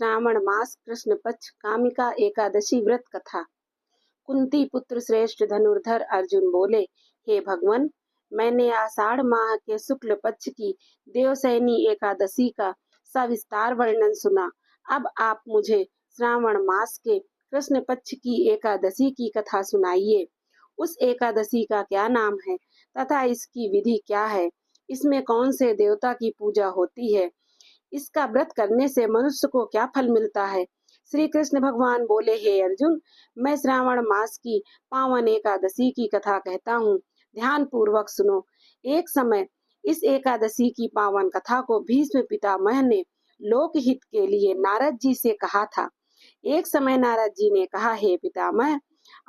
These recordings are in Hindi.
श्रावण मास कृष्ण पक्ष कामिका एकादशी व्रत कथा। कुंती पुत्र श्रेष्ठ धनुर्धर अर्जुन बोले, हे भगवान, मैंने आषाढ़ माह के शुक्ल पक्ष की देवसैनी एकादशी का सविस्तार वर्णन सुना। अब आप मुझे श्रावण मास के कृष्ण पक्ष की एकादशी की कथा सुनाइए। उस एकादशी का क्या नाम है तथा इसकी विधि क्या है? इसमें कौन से देवता की पूजा होती है? इसका व्रत करने से मनुष्य को क्या फल मिलता है? श्री कृष्ण भगवान बोले, हे अर्जुन, मैं श्रावण मास की पावन एकादशी की कथा कहता हूँ, ध्यान पूर्वक सुनो। एक समय इस एकादशी की पावन कथा को भीष्म पितामह ने लोकहित के लिए नारद जी से कहा था। एक समय नारद जी ने कहा, हे पितामह,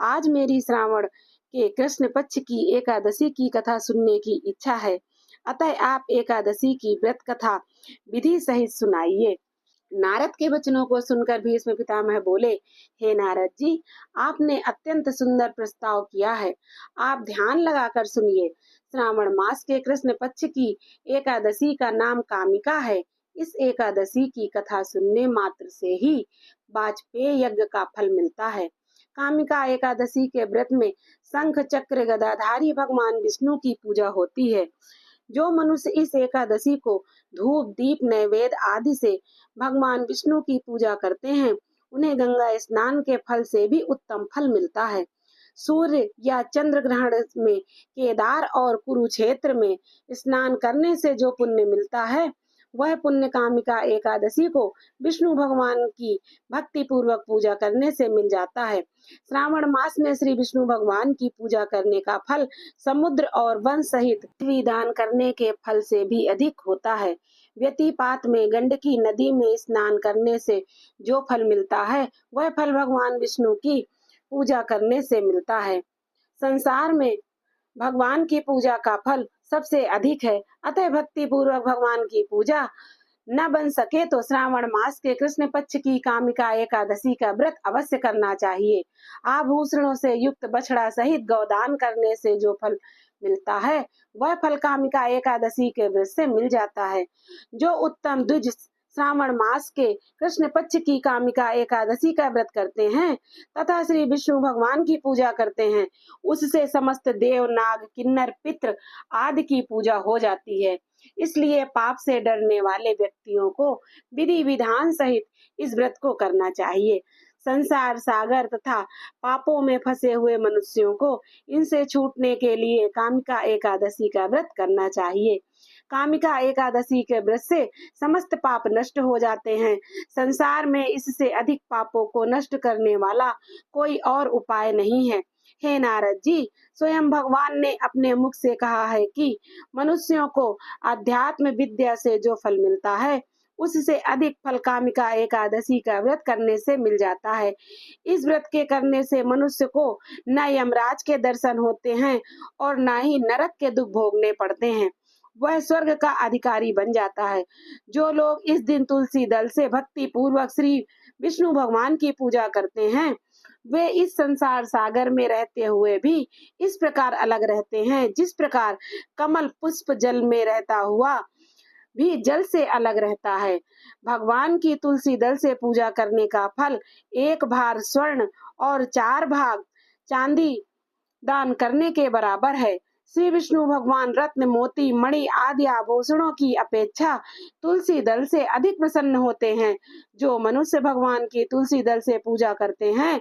आज मेरी श्रावण के कृष्ण पक्ष की एकादशी की कथा सुनने की इच्छा है, अतः आप एकादशी की व्रत कथा विधि सहित सुनाइए। नारद के वचनों को सुनकर भीष्म पितामह बोले, हे नारद जी, आपने अत्यंत सुंदर प्रस्ताव किया है। आप ध्यान लगाकर सुनिए। श्रावण मास के कृष्ण पक्ष की एकादशी का नाम कामिका है। इस एकादशी की कथा सुनने मात्र से ही वाजपेय यज्ञ का फल मिलता है। कामिका एकादशी के व्रत में शंख चक्र गदाधारी भगवान विष्णु की पूजा होती है। जो मनुष्य इस एकादशी को धूप दीप नैवेद्य आदि से भगवान विष्णु की पूजा करते हैं, उन्हें गंगा स्नान के फल से भी उत्तम फल मिलता है। सूर्य या चंद्र ग्रहण में केदार और कुरुक्षेत्र में स्नान करने से जो पुण्य मिलता है, वह पुण्य कामिका एकादशी को विष्णु भगवान की भक्ति पूर्वक पूजा करने से मिल जाता है। श्रावण मास में श्री विष्णु भगवान की पूजा करने का फल समुद्र और वन सहित पृथ्वी दान करने के फल से भी अधिक होता है। व्यतिपात में गंडकी नदी में स्नान करने से जो फल मिलता है, वह फल भगवान विष्णु की पूजा करने से मिलता है। संसार में भगवान की पूजा का फल सबसे अधिक है, अतः भक्ति पूर्वक भगवान की पूजा न बन सके तो श्रावण मास के कृष्ण पक्ष की कामिका एकादशी का व्रत अवश्य करना चाहिए। आभूषणों से युक्त बछड़ा सहित गौदान करने से जो फल मिलता है, वह फल कामिका एकादशी के व्रत से मिल जाता है। जो उत्तम द्विज श्रावण मास के कृष्ण पक्ष की कामिका एकादशी का व्रत करते हैं तथा श्री विष्णु भगवान की पूजा करते हैं, उससे समस्त देव नाग किन्नर पितृ आदि की पूजा हो जाती है। इसलिए पाप से डरने वाले व्यक्तियों को विधि विधान सहित इस व्रत को करना चाहिए। संसार सागर तथा पापों में फंसे हुए मनुष्यों को इनसे छूटने के लिए कामिका एकादशी का व्रत करना चाहिए। कामिका एकादशी के व्रत से समस्त पाप नष्ट हो जाते हैं। संसार में इससे अधिक पापों को नष्ट करने वाला कोई और उपाय नहीं है। हे नारद जी, स्वयं भगवान ने अपने मुख से कहा है कि मनुष्यों को अध्यात्म विद्या से जो फल मिलता है, उससे अधिक फल कामिका एकादशी का व्रत करने से मिल जाता है। इस व्रत के करने से मनुष्य को न यमराज के दर्शन होते हैं और न ही नरक के दुख भोगने पड़ते हैं, वह स्वर्ग का अधिकारी बन जाता है। जो लोग इस दिन तुलसी दल से भक्ति पूर्वक श्री विष्णु भगवान की पूजा करते हैं, वे इस संसार सागर में रहते हुए भी इस प्रकार अलग रहते हैं, जिस प्रकार कमल पुष्प जल में रहता हुआ भी जल से अलग रहता है। भगवान की तुलसी दल से पूजा करने का फल 1 भार स्वर्ण और 4 भाग चांदी दान करने के बराबर है। श्री विष्णु भगवान रत्न मोती मणि आदि आभूषणों की अपेक्षा तुलसी दल से अधिक प्रसन्न होते हैं। जो मनुष्य भगवान की तुलसी दल से पूजा करते हैं,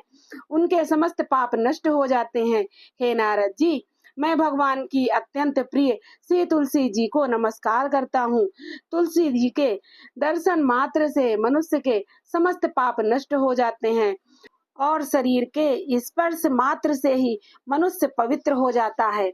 उनके समस्त पाप नष्ट हो जाते हैं। हे नारद जी, मैं भगवान की अत्यंत प्रिय श्री तुलसी जी को नमस्कार करता हूँ। तुलसी जी के दर्शन मात्र से मनुष्य के समस्त पाप नष्ट हो जाते हैं और शरीर के स्पर्श मात्र से ही मनुष्य पवित्र हो जाता है।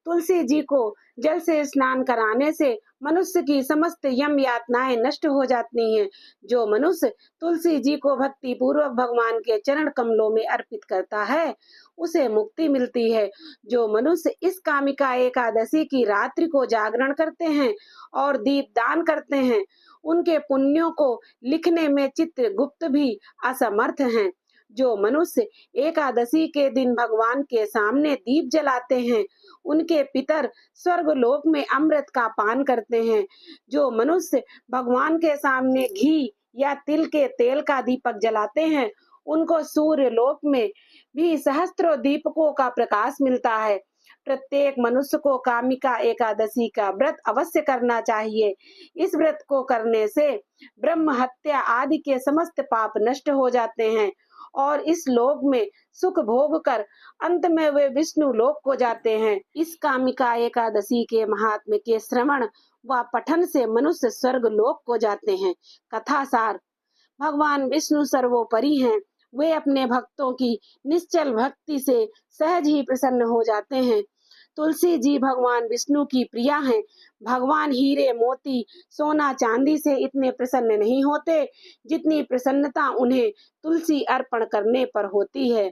तुलसी जी को जल से स्नान कराने से मनुष्य की समस्त यम यातनाएं नष्ट हो जाती हैं। जो मनुष्य तुलसी जी को भक्ति पूर्वक भगवान के चरण कमलों में अर्पित करता है, उसे मुक्ति मिलती है। जो मनुष्य इस कामिका एकादशी की रात्रि को जागरण करते हैं और दीप दान करते हैं, उनके पुण्यों को लिखने में चित्रगुप्त भी असमर्थ हैं। जो मनुष्य एकादशी के दिन भगवान के सामने दीप जलाते हैं, उनके पितर स्वर्ग लोक में अमृत का पान करते हैं। जो मनुष्य भगवान के सामने घी या तिल के तेल का दीपक जलाते हैं, उनको सूर्य लोक में भी सहस्त्रों दीपकों का प्रकाश मिलता है। प्रत्येक मनुष्य को कामिका एकादशी का व्रत अवश्य करना चाहिए। इस व्रत को करने से ब्रह्म हत्या आदि के समस्त पाप नष्ट हो जाते हैं और इस लोक में सुख भोग कर अंत में वे विष्णु लोक को जाते हैं। इस कामिका एकादशी के महात्म्य के श्रवण व पठन से मनुष्य स्वर्ग लोक को जाते हैं। कथा सार: भगवान विष्णु सर्वोपरि हैं। वे अपने भक्तों की निश्चल भक्ति से सहज ही प्रसन्न हो जाते हैं। तुलसी जी भगवान विष्णु की प्रिया हैं। भगवान हीरे मोती सोना चांदी से इतने प्रसन्न नहीं होते जितनी प्रसन्नता उन्हें तुलसी अर्पण करने पर होती है।